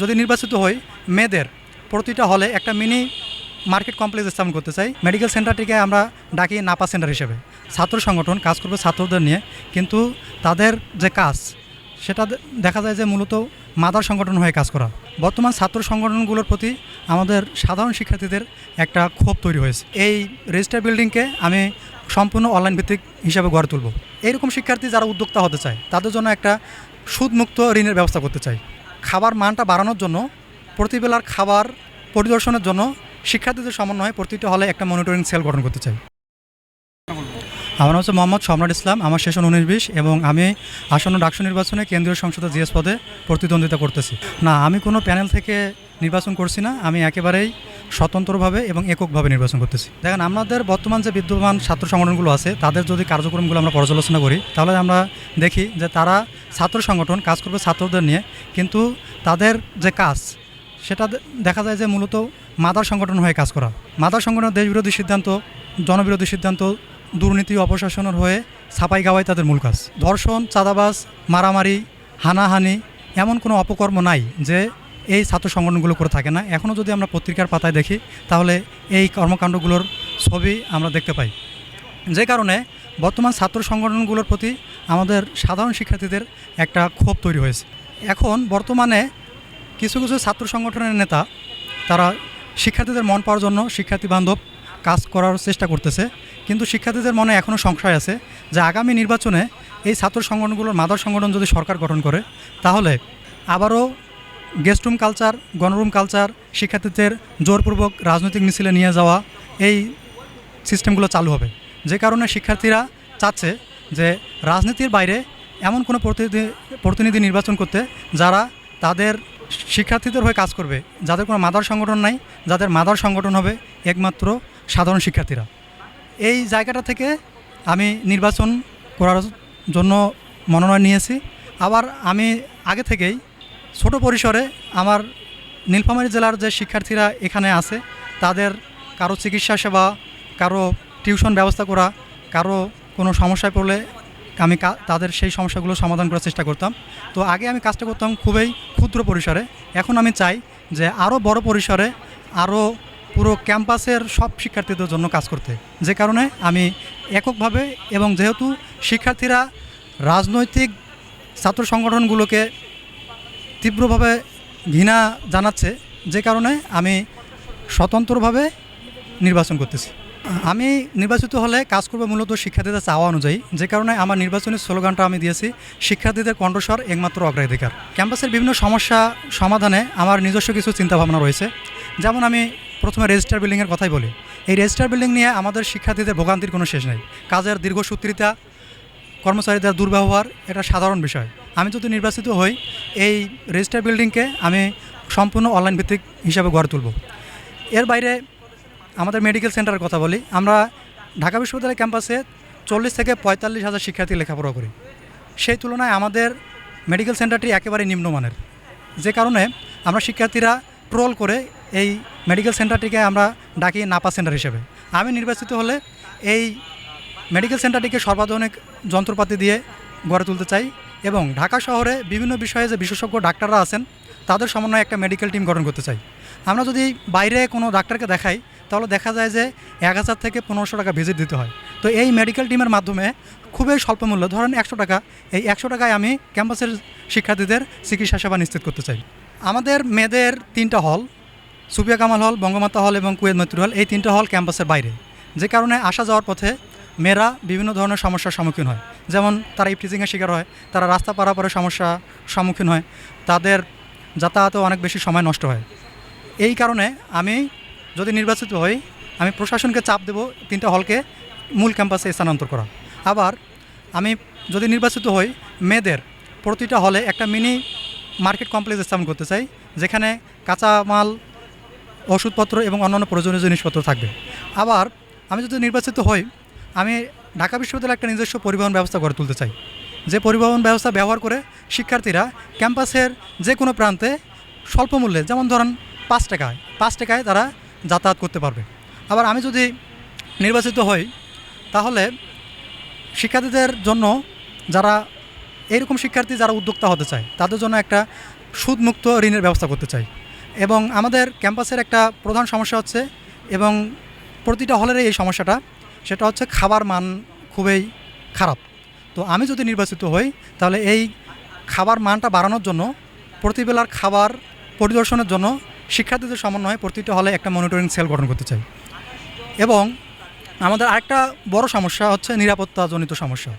যদি নির্বাচিত হই মেয়েদের প্রতিটা হলে একটা মিনি মার্কেট কমপ্লেক্স স্থাপন করতে চাই। মেডিকেল সেন্টারটিকে আমরা ডাকি নাপা সেন্টার হিসেবে। ছাত্র সংগঠন কাজ করবে ছাত্রদের নিয়ে, কিন্তু তাদের যে কাজ সেটা দেখা যায় যে মূলত মাদার সংগঠন হয়ে কাজ করা। বর্তমান ছাত্র সংগঠনগুলোর প্রতি আমাদের সাধারণ শিক্ষার্থীদের একটা ক্ষোভ তৈরি হয়েছে। এই রেজিস্টার বিল্ডিংকে আমি সম্পূর্ণ অনলাইন ভিত্তিক হিসাবে গড়ে তুলব। এইরকম শিক্ষার্থী যারা উদ্যোক্তা হতে চায় তাদের জন্য একটা সুদমুক্ত ঋণের ব্যবস্থা করতে চাই। খাবার মানটা বাড়ানোর জন্য প্রতিবেলার খাবার পরিদর্শনের জন্য শিক্ষার্থীদের সমন্বয়ে প্রতিটি হলে একটা মনিটরিং সেল গঠন করতে চাই। আমার হচ্ছে মোহাম্মদ সম্রাট ইসলাম, আমার সেশন 19-20 এবং আমি আসন্ন ডাকসু নির্বাচনে কেন্দ্রীয় সংসদে জিএস পদে প্রতিদ্বন্দ্বিতা করতেছি। না, আমি কোনো প্যানেল থেকে নির্বাচন করছি না, আমি একেবারেই স্বতন্ত্রভাবে এবং এককভাবে নির্বাচন করতেছি। দেখেন, আমাদের বর্তমান যে বিদ্যমান ছাত্র সংগঠনগুলো আছে তাদের যদি কার্যক্রমগুলো আমরা পর্যালোচনা করি তাহলে আমরা দেখি যে তারা ছাত্র সংগঠন কাজ করবে ছাত্রদের নিয়ে, কিন্তু তাদের যে কাজ সেটা দেখা যায় যে মূলত মাদার সংগঠন হয়ে কাজ করা। মাদার সংগঠন দেশবিরোধী সিদ্ধান্ত, জনবিরোধী সিদ্ধান্ত, দুর্নীতি অপশাসনের হয়ে ছাপাই গাওয়াই তাদের মূল কাজ। ধর্ষণ, চাঁদাবাজ, মারামারি, হানাহানি এমন কোনো অপকর্ম নাই যে এই ছাত্র সংগঠনগুলো করে থাকে না। এখনও যদি আমরা পত্রিকার পাতায় দেখি তাহলে এই কর্মকাণ্ডগুলোর ছবি আমরা দেখতে পাই। যে কারণে বর্তমান ছাত্র সংগঠনগুলোর প্রতি আমাদের সাধারণ শিক্ষার্থীদের একটা ক্ষোভ তৈরি হয়েছে। এখন বর্তমানে কিছু কিছু ছাত্র সংগঠনের নেতা তারা শিক্ষার্থীদের মন পাওয়ার জন্য শিক্ষার্থী বান্ধব কাজ করার চেষ্টা করতেছে, কিন্তু শিক্ষার্থীদের মনে এখনও সংশয় আছে যে আগামী নির্বাচনে এই ছাত্র সংগঠনগুলোর মাদার সংগঠন যদি সরকার গঠন করে তাহলে আবারও গেস্টরুম কালচার, গণরুম কালচার, শিক্ষার্থীদের জোরপূর্বক রাজনৈতিক মিছিলে নিয়ে যাওয়া, এই সিস্টেমগুলো চালু হবে। যে কারণে শিক্ষার্থীরা চাচ্ছে যে রাজনীতির বাইরে এমন কোনো প্রতিনিধি নির্বাচন করতে যারা তাদের শিক্ষার্থীদের হয়ে কাজ করবে, যাদের কোনো মাদার সংগঠন নাই, যাদের মাদার সংগঠন হবে একমাত্র সাধারণ শিক্ষার্থীরা। এই জায়গাটা থেকে আমি নির্বাচন করার জন্য মনোনয়ন নিয়েছি। আবার আমি আগে থেকেই ছোট পরিসরে আমার নীলফামারী জেলার যে শিক্ষার্থীরা এখানে আছে তাদের কারো চিকিৎসা সেবা, কারো টিউশন ব্যবস্থা করা, কারো কোনো সমস্যায় পড়লে আমি তাদের সেই সমস্যাগুলো সমাধান করার চেষ্টা করতাম। তো আগে আমি কাজটা করতাম খুবই ক্ষুদ্র পরিসরে, এখন আমি চাই যে আরও বড় পরিসরে, আরও পুরো ক্যাম্পাসের সব শিক্ষার্থীদের জন্য কাজ করতে। যে কারণে আমি এককভাবে, এবং যেহেতু শিক্ষার্থীরা রাজনৈতিক ছাত্র সংগঠনগুলোকে তীব্রভাবে ঘৃণা জানাচ্ছে, যে কারণে আমি স্বতন্ত্রভাবে নির্বাচন করতেছি। আমি নির্বাচিত হলে কাজ করবো মূলত শিক্ষার্থীদের চাওয়া অনুযায়ী। যে কারণে আমার নির্বাচনী স্লোগানটা আমি দিয়েছি, শিক্ষার্থীদের কণ্ঠস্বর একমাত্র অগ্রাধিকার। ক্যাম্পাসের বিভিন্ন সমস্যা সমাধানে আমার নিজস্ব কিছু চিন্তাভাবনা রয়েছে। যেমন আমি প্রথমে রেজিস্টার বিল্ডিংয়ের কথাই বলি। এই রেজিস্টার বিল্ডিং নিয়ে আমাদের শিক্ষার্থীদের ভোগান্তির কোনো শেষ নেই। কাজের দীর্ঘসূত্রিতা, কর্মচারীদের দুর্ব্যবহার, এটা সাধারণ বিষয়। আমি যদি নির্বাচিত হই এই রেজিস্টার বিল্ডিংকে আমি সম্পূর্ণ অনলাইন ভিত্তিক হিসাবে গড়ে তুলব। এর বাইরে আমাদের মেডিকেল সেন্টারের কথা বলি। আমরা ঢাকা বিশ্ববিদ্যালয় ক্যাম্পাসে 40 থেকে 45 হাজার শিক্ষার্থী লেখাপড়া করি। সেই তুলনায় আমাদের মেডিকেল সেন্টারটি একেবারে নিম্নমানের। যে কারণে আমরা শিক্ষার্থীরা ট্রোল করে এই মেডিকেল সেন্টারটিকে আমরা ডাকি নাপা সেন্টার হিসেবে। আমি নির্বাচিত হলে এই মেডিকেল সেন্টারটিকে সর্বাধুনিক যন্ত্রপাতি দিয়ে গড়ে তুলতে চাই এবং ঢাকা শহরে বিভিন্ন বিষয়ে যে বিশেষজ্ঞ ডাক্তাররা আছেন তাদের সমন্বয়ে একটা মেডিকেল টিম গঠন করতে চাই। আমরা যদি বাইরে কোনো ডাক্তারকে দেখাই তাহলে দেখা যায় যে 1000 থেকে 1500 টাকা ভিজিট দিতে হয়। তো এই মেডিকেল টিমের মাধ্যমে খুবই স্বল্প মূল্য, ধরেন 100 টাকা, এই 100 টাকায় আমি ক্যাম্পাসের শিক্ষার্থীদের চিকিৎসা সেবা নিশ্চিত করতে চাই। আমাদের মেয়েদের 3টা হল, সুফিয়া কামাল হল, বঙ্গমাতা হল এবং কুয়েত মৈত্রী হল, এই 3টা হল ক্যাম্পাসের বাইরে। যে কারণে আসা যাওয়ার পথে মেয়েরা বিভিন্ন ধরনের সমস্যার সম্মুখীন হয়। যেমন তারা ইফটিজিংয়ের শিকার হয়, তারা রাস্তা পারাপারের সমস্যার সম্মুখীন হয়, তাদের যাতায়াতে অনেক বেশি সময় নষ্ট হয়। এই কারণে আমি যদি নির্বাচিত হই আমি প্রশাসনকে চাপ দেব 3টা হলকে মূল ক্যাম্পাসে স্থানান্তর করা। আবার আমি যদি নির্বাচিত হই মেয়েদের প্রতিটা হলে একটা মিনি মার্কেট কমপ্লেক্স স্থাপন করতে চাই, যেখানে কাঁচামাল, ওষুধপত্র এবং অন্যান্য প্রয়োজনীয় জিনিসপত্র থাকবে। আবার আমি যদি নির্বাচিত হই আমি ঢাকা বিশ্ববিদ্যালয়ে একটা নিজস্ব পরিবহন ব্যবস্থা গড়ে তুলতে চাই, যে পরিবহন ব্যবস্থা ব্যবহার করে শিক্ষার্থীরা ক্যাম্পাসের যে কোনো প্রান্তে স্বল্প মূল্যে, যেমন ধরেন 5 টাকায় তারা যাতায়াত করতে পারবে। আবার আমি যদি নির্বাচিত হই তাহলে শিক্ষার্থীদের জন্য, যারা এইরকম শিক্ষার্থী যারা উদ্যোক্তা হতে চায় তাদের জন্য একটা সুদমুক্ত ঋণের ব্যবস্থা করতে চাই। এবং আমাদের ক্যাম্পাসের একটা প্রধান সমস্যা হচ্ছে, এবং প্রতিটা হলের এই সমস্যাটা, সেটা হচ্ছে খাবার মান খুবই খারাপ। তো আমি যদি নির্বাচিত হই তাহলে এই খাবার মানটা বাড়ানোর জন্য, প্রতিবেলার খাবার পরিদর্শনের জন্য শিক্ষার্থীদের সমন্বয়ে প্রতিটা হলে একটা মনিটরিং সেল গঠন করতে চাই। এবং আমাদের আরেকটা বড় সমস্যা হচ্ছে নিরাপত্তাজনিত সমস্যা।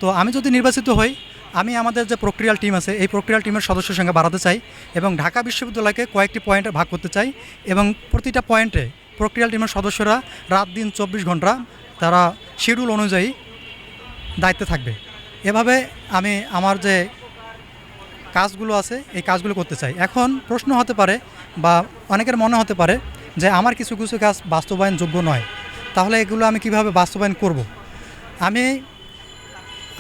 তো আমি যদি নির্বাচিত হই, আমি আমাদের যে প্রক্রিয়াল টিম আছে এই প্রক্রিয়াল টিমের সদস্যের সঙ্গে বাড়াতে চাই এবং ঢাকা বিশ্ববিদ্যালয়কে কয়েকটি পয়েন্টে ভাগ করতে চাই, এবং প্রতিটা পয়েন্টে প্রক্রিয়াল টিমের সদস্যরা রাত দিন 24 ঘন্টা তারা শিডিউল অনুযায়ী দায়িত্বে থাকবে। এভাবে আমি আমার যে কাজগুলো আছে এই কাজগুলো করতে চাই। এখন প্রশ্ন হতে পারে বা অনেকের মনে হতে পারে যে আমার কিছু কিছু কাজ বাস্তবায়নযোগ্য নয়, তাহলে এগুলো আমি কিভাবে বাস্তবায়ন করব। আমি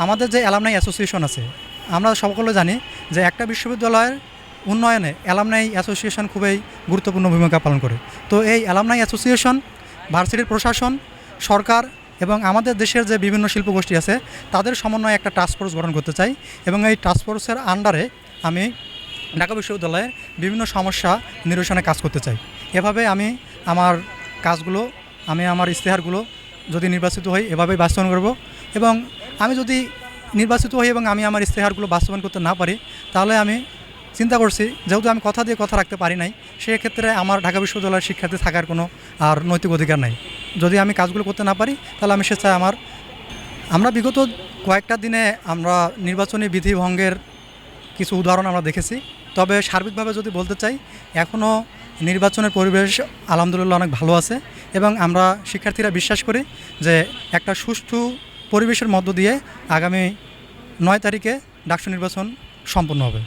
আমাদের যে অ্যালামনাই অ্যাসোসিয়েশন আছে, আমরা সকলে জানি যে একটা বিশ্ববিদ্যালয়ের উন্নয়নে অ্যালামনাই অ্যাসোসিয়েশন খুবই গুরুত্বপূর্ণ ভূমিকা পালন করে। তো এই অ্যালামনাই অ্যাসোসিয়েশন, ভার্সিটির প্রশাসন, সরকার এবং আমাদের দেশের যে বিভিন্ন শিল্পগোষ্ঠী আছে তাদের সমন্বয়ে একটা টাস্ক ফোর্স গঠন করতে চাই, এবং এই টাস্ক ফোর্সের আন্ডারে আমি ঢাকা বিশ্ববিদ্যালয়ে বিভিন্ন সমস্যা নিরসনে কাজ করতে চাই। এভাবে আমি আমার কাজগুলো, আমি আমার ইশতেহারগুলো যদি নির্বাচিত হই এভাবেই বাস্তবায়ন করব। এবং আমি যদি নির্বাচিত হই এবং আমি আমার ইশতেহারগুলো বাস্তবায়ন করতে না পারি, তাহলে আমি চিন্তা করছি যেহেতু আমি কথা দিয়ে কথা রাখতে পারি নাই, সেক্ষেত্রে আমার ঢাকা বিশ্ববিদ্যালয়ের শিক্ষার্থী থাকার কোনো আর নৈতিক অধিকার নাই। যদি আমি কাজগুলো করতে না পারি তাহলে আমি স্বেচ্ছায় আমরা বিগত কয়েকটা দিনে আমরা নির্বাচনী বিধি ভঙ্গের কিছু উদাহরণ আমরা দেখেছি। তবে সার্বিকভাবে যদি বলতে চাই, এখনও নির্বাচনের পরিবেশ আলহামদুলিল্লাহ অনেক ভালো আছে, এবং আমরা শিক্ষার্থীরা বিশ্বাস করি যে একটা সুষ্ঠু পরিবেশের মধ্য দিয়ে আগামী 9 তারিখে ডাকসু নির্বাচন সম্পন্ন হবে।